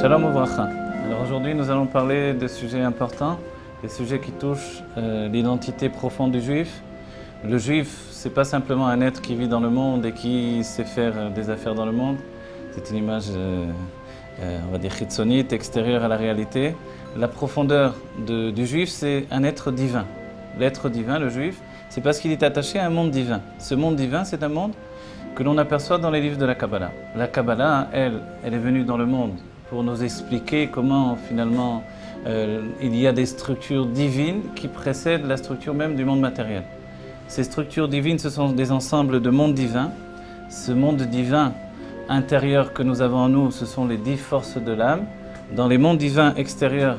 Shalom Uvracha. Alors aujourd'hui nous allons parler de sujets importants, des sujets qui touchent l'identité profonde du juif. Le juif, c'est pas simplement un être qui vit dans le monde et qui sait faire des affaires dans le monde. C'est une image, on va dire, chitzonite, extérieure à la réalité. La profondeur du juif, c'est un être divin. L'être divin, le juif, c'est parce qu'il est attaché à un monde divin. Ce monde divin, c'est un monde que l'on aperçoit dans les livres de la Kabbalah. La Kabbalah, elle est venue dans le monde pour nous expliquer comment finalement il y a des structures divines qui précèdent la structure même du monde matériel. Ces structures divines, ce sont des ensembles de mondes divins. Ce monde divin intérieur que nous avons en nous, ce sont les 10 forces de l'âme. Dans les mondes divins extérieurs,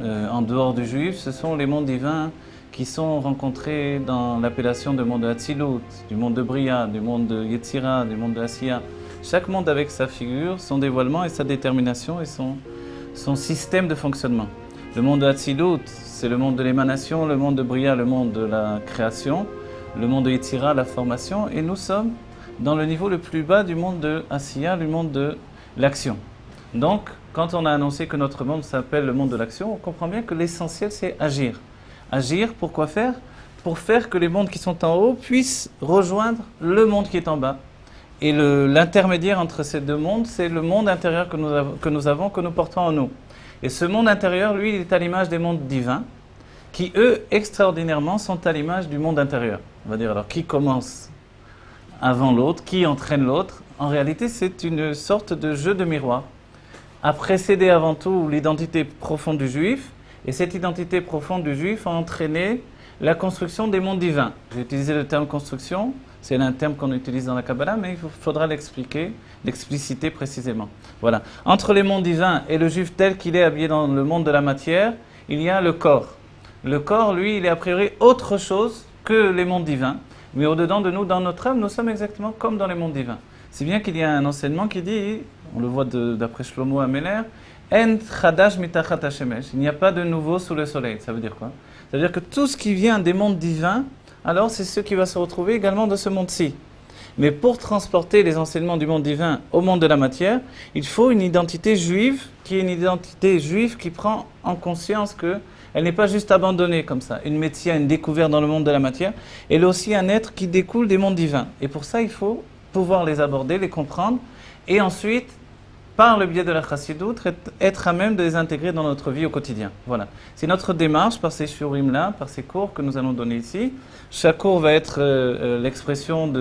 en dehors du juif, ce sont les mondes divins qui sont rencontrés dans l'appellation de monde de Hatzilut, du monde de Bria, du monde de Yetzira, du monde de Asiya. Chaque monde avec sa figure, son dévoilement et sa détermination et son système de fonctionnement. Le monde de Hatzilut, c'est le monde de l'émanation, le monde de Bria, le monde de la création, le monde de Yetzira, la formation, et nous sommes dans le niveau le plus bas du monde de Asiya, le monde de l'action. Donc, quand on a annoncé que notre monde s'appelle le monde de l'action, on comprend bien que l'essentiel c'est agir. Agir, pour quoi faire? Pour faire que les mondes qui sont en haut puissent rejoindre le monde qui est en bas. Et l'intermédiaire entre ces deux mondes, c'est le monde intérieur que nous portons en nous. Et ce monde intérieur, lui, il est à l'image des mondes divins, qui, eux, extraordinairement, sont à l'image du monde intérieur. On va dire alors, qui commence avant l'autre, qui entraîne l'autre? En réalité, c'est une sorte de jeu de miroir, a précédé avant tout l'identité profonde du juif, et cette identité profonde du juif a entraîné la construction des mondes divins. J'ai utilisé le terme construction, c'est un terme qu'on utilise dans la Kabbalah, mais il faudra l'expliciter précisément. Voilà. Entre les mondes divins et le juif tel qu'il est habillé dans le monde de la matière, il y a le corps. Le corps, lui, il est a priori autre chose que les mondes divins, mais au-dedans de nous, dans notre âme, nous sommes exactement comme dans les mondes divins. C'est bien qu'il y a un enseignement qui dit, on le voit d'après Shlomo Ameler, En chadash mitachat hashemesh. Il n'y a pas de nouveau sous le soleil. Ça veut dire quoi? Ça veut dire que tout ce qui vient des mondes divins, alors c'est ce qui va se retrouver également dans ce monde-ci. Mais pour transporter les enseignements du monde divin au monde de la matière, il faut une identité juive, qui est une identité juive qui prend en conscience qu'elle n'est pas juste abandonnée comme ça. Une métier, une découverte dans le monde de la matière, elle est aussi un être qui découle des mondes divins. Et pour ça, il faut pouvoir les aborder, les comprendre, et ensuite, par le biais de la chassidoute, être à même de les intégrer dans notre vie au quotidien. Voilà. C'est notre démarche par ces shurim-là, par ces cours que nous allons donner ici. Chaque cours va être l'expression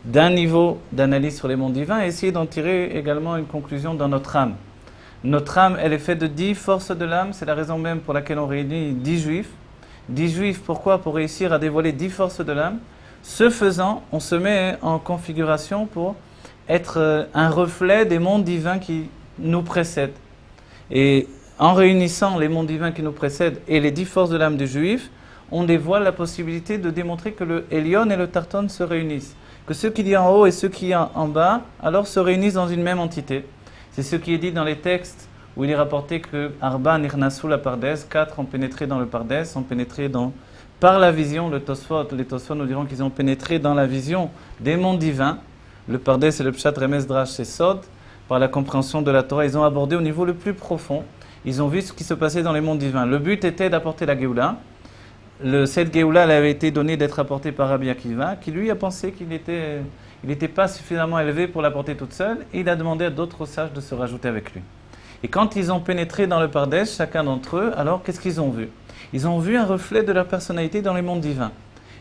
d'un niveau d'analyse sur les mondes divins et essayer d'en tirer également une conclusion dans notre âme. Notre âme, elle est faite de 10 forces de l'âme. C'est la raison même pour laquelle on réunit 10 juifs. 10 juifs, pourquoi? Pour réussir à dévoiler 10 forces de l'âme. Ce faisant, on se met en configuration pour être un reflet des mondes divins qui nous précèdent. Et en réunissant les mondes divins qui nous précèdent et les 10 forces de l'âme du juif, on dévoile la possibilité de démontrer que le Elyon et le Tarton se réunissent. Que ceux qui y a en haut et ceux qui y a en bas, alors se réunissent dans une même entité. C'est ce qui est dit dans les textes où il est rapporté que Arba nirnasu la Pardes, 4 ont pénétré dans le Pardes, ont pénétré par la vision, les Tosfot nous diront qu'ils ont pénétré dans la vision des mondes divins. Le Pardes et le Pshat Remes Drash, c'est Sod. Par la compréhension de la Torah, ils ont abordé au niveau le plus profond. Ils ont vu ce qui se passait dans les mondes divins. Le but était d'apporter la Géoula. Cette Géoula elle avait été donnée d'être apportée par Rabbi Akiva, qui lui a pensé qu'il n'était pas suffisamment élevé pour l'apporter toute seule. Et il a demandé à d'autres sages de se rajouter avec lui. Et quand ils ont pénétré dans le Pardes, chacun d'entre eux, alors qu'est-ce qu'ils ont vu? Ils ont vu un reflet de leur personnalité dans les mondes divins.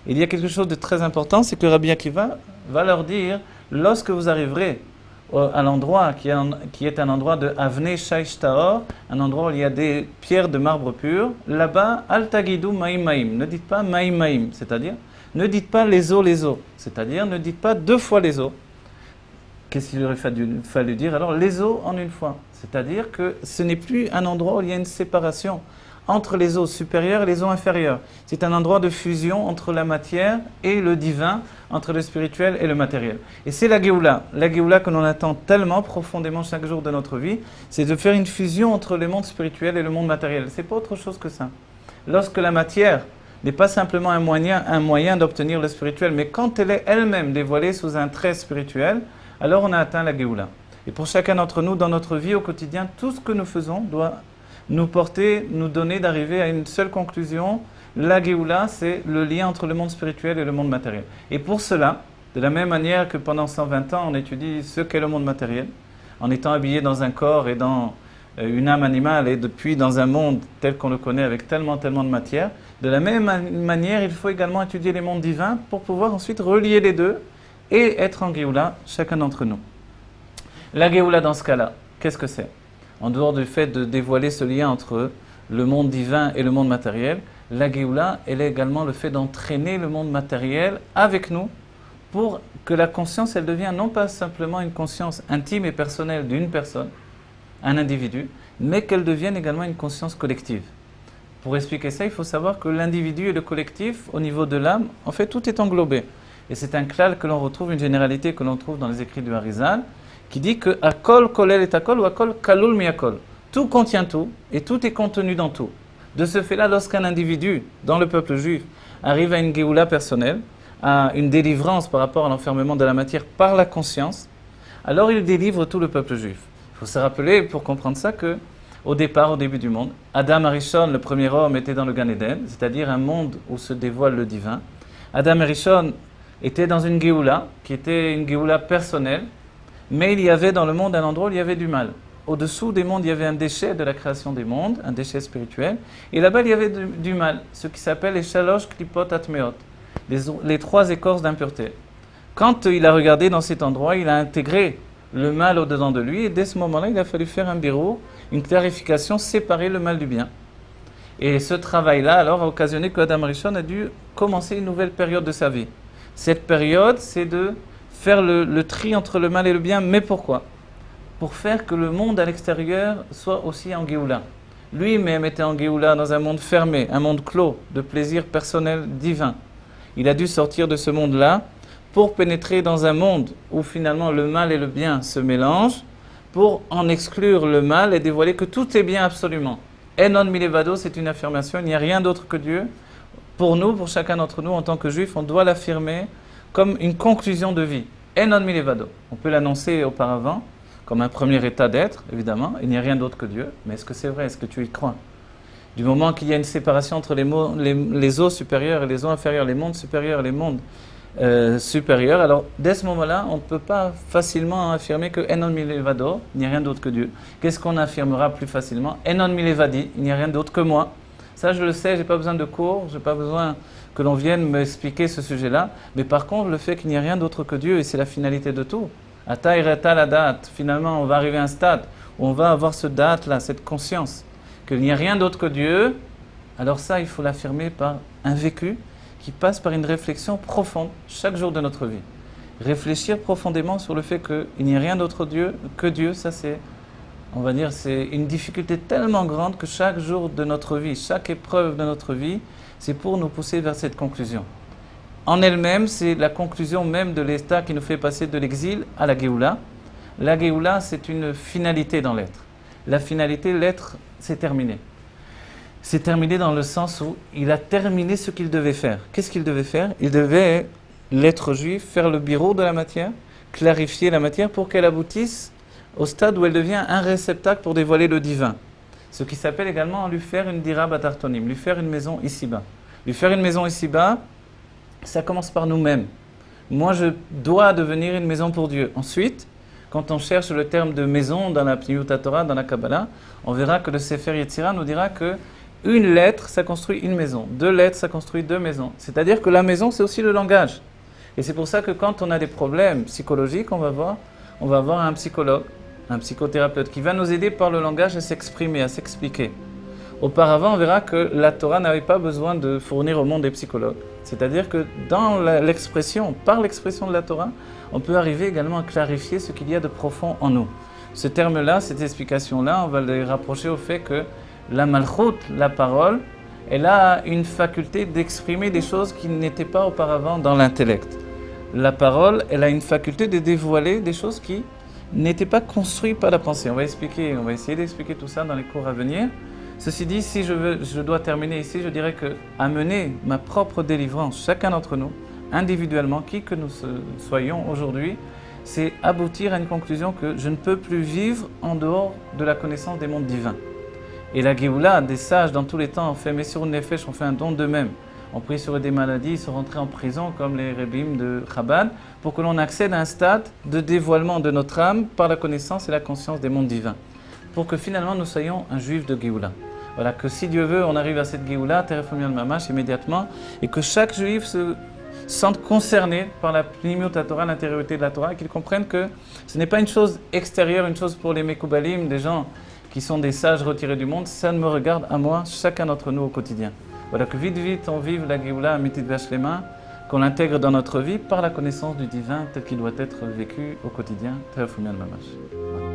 Et il y a quelque chose de très important, c'est que Rabbi Akiva va leur dire, lorsque vous arriverez à l'endroit qui est un endroit de Avnei Shaish Tahor, un endroit où il y a des pierres de marbre pur, là-bas, Al Tagidu Maim Maim, ne dites pas Maim Maim, c'est-à-dire, ne dites pas les eaux, c'est-à-dire, ne dites pas 2 fois les eaux. Qu'est-ce qu'il aurait fallu dire? Alors, les eaux en une fois, c'est-à-dire que ce n'est plus un endroit où il y a une séparation entre les eaux supérieures et les eaux inférieures. C'est un endroit de fusion entre la matière et le divin, entre le spirituel et le matériel. Et c'est la Géoula que l'on attend tellement profondément chaque jour de notre vie, c'est de faire une fusion entre le monde spirituel et le monde matériel. C'est pas autre chose que ça. Lorsque la matière n'est pas simplement un moyen d'obtenir le spirituel, mais quand elle est elle-même dévoilée sous un trait spirituel, alors on a atteint la Géoula. Et pour chacun d'entre nous, dans notre vie au quotidien, tout ce que nous faisons doit nous porter, nous donner d'arriver à une seule conclusion. La Géoula, c'est le lien entre le monde spirituel et le monde matériel. Et pour cela, de la même manière que pendant 120 ans, on étudie ce qu'est le monde matériel, en étant habillé dans un corps et dans une âme animale, et depuis dans un monde tel qu'on le connaît avec tellement de matière, de la même manière, il faut également étudier les mondes divins pour pouvoir ensuite relier les deux et être en Géoula, chacun d'entre nous. La Géoula, dans ce cas-là, qu'est-ce que c'est? En dehors du fait de dévoiler ce lien entre le monde divin et le monde matériel, la Géoula, elle est également le fait d'entraîner le monde matériel avec nous pour que la conscience, elle devienne non pas simplement une conscience intime et personnelle d'une personne, un individu, mais qu'elle devienne également une conscience collective. Pour expliquer ça, il faut savoir que l'individu et le collectif, au niveau de l'âme, en fait, tout est englobé. Et c'est un klal que l'on retrouve, une généralité que l'on trouve dans les écrits du Harizal, qui dit que Akol kolel et Akol ou Akol kalul mi Akol. Tout contient tout et tout est contenu dans tout. De ce fait-là, lorsqu'un individu, dans le peuple juif, arrive à une Géoula personnelle, à une délivrance par rapport à l'enfermement de la matière par la conscience, alors il délivre tout le peuple juif. Il faut se rappeler, pour comprendre ça, que au départ, au début du monde, Adam Arishon, le premier homme, était dans le Gan Eden, c'est-à-dire un monde où se dévoile le divin. Adam Arishon était dans une Géoula, qui était une Géoula personnelle, mais il y avait dans le monde un endroit où il y avait du mal. Au-dessous des mondes, il y avait un déchet de la création des mondes, un déchet spirituel, et là-bas, il y avait du mal, ce qui s'appelle les Shalosh Klipot Atmeot, les 3 écorces d'impureté. Quand il a regardé dans cet endroit, il a intégré le mal au-dedans de lui, et dès ce moment-là, il a fallu faire un birou, une clarification, séparer le mal du bien. Et ce travail-là, alors, a occasionné qu'Adam Rishon a dû commencer une nouvelle période de sa vie. Cette période, c'est de faire le tri entre le mal et le bien, mais pourquoi? Pour faire que le monde à l'extérieur soit aussi en Géoula. Lui-même était en Géoula dans un monde fermé, un monde clos, de plaisir personnel divin. Il a dû sortir de ce monde-là pour pénétrer dans un monde où finalement le mal et le bien se mélangent, pour en exclure le mal et dévoiler que tout est bien absolument. Enon milevado, c'est une affirmation, il n'y a rien d'autre que Dieu. Pour nous, pour chacun d'entre nous, en tant que juifs, on doit l'affirmer comme une conclusion de vie. Enon milevado. On peut l'annoncer auparavant, comme un premier état d'être, évidemment. Il n'y a rien d'autre que Dieu. Mais est-ce que c'est vrai? Est-ce que tu y crois? Du moment qu'il y a une séparation entre les eaux supérieures et les eaux inférieures, les mondes supérieurs et les mondes supérieurs, alors dès ce moment-là, on ne peut pas facilement affirmer que Enon milevado, il n'y a rien d'autre que Dieu. Qu'est-ce qu'on affirmera plus facilement? Enon milevadi, il n'y a rien d'autre que moi. Ça, je le sais, je n'ai pas besoin de cours, je n'ai pas besoin que l'on vienne m'expliquer ce sujet-là. Mais par contre, le fait qu'il n'y a rien d'autre que Dieu, et c'est la finalité de tout. Ata ireta la date. Finalement, on va arriver à un stade où on va avoir ce date-là, cette conscience, qu'il n'y a rien d'autre que Dieu. Alors ça, il faut l'affirmer par un vécu qui passe par une réflexion profonde chaque jour de notre vie. Réfléchir profondément sur le fait qu'il n'y a rien d'autre que Dieu, ça c'est, on va dire, c'est une difficulté tellement grande que chaque jour de notre vie, chaque épreuve de notre vie, c'est pour nous pousser vers cette conclusion. En elle-même, c'est la conclusion même de l'état qui nous fait passer de l'exil à la Géoula. La Géoula, c'est une finalité dans l'être. La finalité, l'être, c'est terminé. C'est terminé dans le sens où il a terminé ce qu'il devait faire. Qu'est-ce qu'il devait faire? Il devait, l'être juif, faire le bureau de la matière, clarifier la matière pour qu'elle aboutisse au stade où elle devient un réceptacle pour dévoiler le divin. Ce qui s'appelle également lui faire une dira batartonim, lui faire une maison ici-bas. Lui faire une maison ici-bas, ça commence par nous-mêmes. Moi, je dois devenir une maison pour Dieu. Ensuite, quand on cherche le terme de maison dans la Pnimiut Torah, dans la Kabbalah, on verra que le Sefer Yetzira nous dira que une lettre, ça construit une maison. 2 lettres, ça construit 2 maisons. C'est-à-dire que la maison, c'est aussi le langage. Et c'est pour ça que quand on a des problèmes psychologiques, on va voir un psychologue, un psychothérapeute qui va nous aider par le langage à s'exprimer, à s'expliquer. Auparavant, on verra que la Torah n'avait pas besoin de fournir au monde des psychologues. C'est-à-dire que dans l'expression, par l'expression de la Torah, on peut arriver également à clarifier ce qu'il y a de profond en nous. Ce terme-là, cette explication-là, on va les rapprocher au fait que la malchut, la parole, elle a une faculté d'exprimer des choses qui n'étaient pas auparavant dans l'intellect. La parole, elle a une faculté de dévoiler des choses qui n'étaient pas construites par la pensée. On va essayer d'expliquer tout ça dans les cours à venir. Ceci dit, si je dois terminer ici, je dirais que amener ma propre délivrance, chacun d'entre nous, individuellement, qui que nous soyons aujourd'hui, c'est aboutir à une conclusion que je ne peux plus vivre en dehors de la connaissance des mondes divins. Et la Géoula, des sages dans tous les temps ont fait Messirut Nefesh, ont fait un don d'eux-mêmes. On prie sur des maladies, ils sont rentrés en prison comme les Rebim de Chabad pour que l'on accède à un stade de dévoilement de notre âme par la connaissance et la conscience des mondes divins. Pour que finalement nous soyons un juif de Géoula. Voilà, que si Dieu veut, on arrive à cette Géoula, Teref Omial Mamash, immédiatement, et que chaque juif se sente concerné par la Pnimiut Torah, l'intériorité de la Torah, et qu'ils comprennent que ce n'est pas une chose extérieure, une chose pour les Mekoubalim, des gens qui sont des sages retirés du monde, ça ne me regarde à moi, chacun d'entre nous au quotidien. Voilà, que vite on vive la Géoula Amitit Vashlema, qu'on l'intègre dans notre vie par la connaissance du divin tel qu'il doit être vécu au quotidien, Teref Omial Mamash.